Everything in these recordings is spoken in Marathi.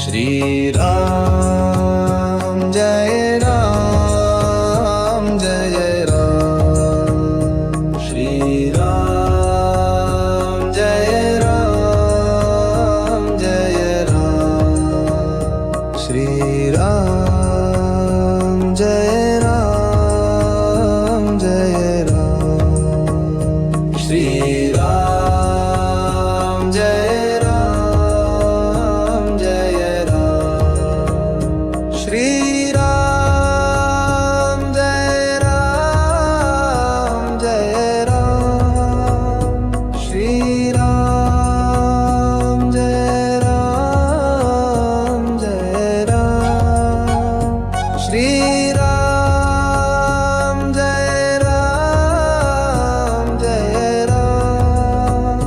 श्री राम जय राम जय राम। श्री राम जय राम जय राम। श्री राम जय राम जय राम। श्री राम जय राम जय राम। श्री राम जय राम जय राम। श्री राम जय राम जय राम। श्री राम जय राम जय राम।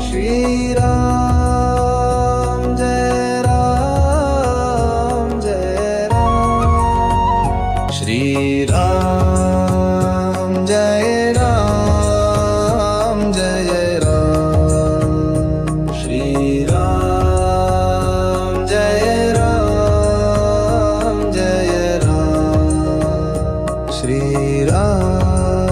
श्री राम जय राम जय राम। श्री राम जय राम जय राम। श्री राम जय राम जय राम। श्री राम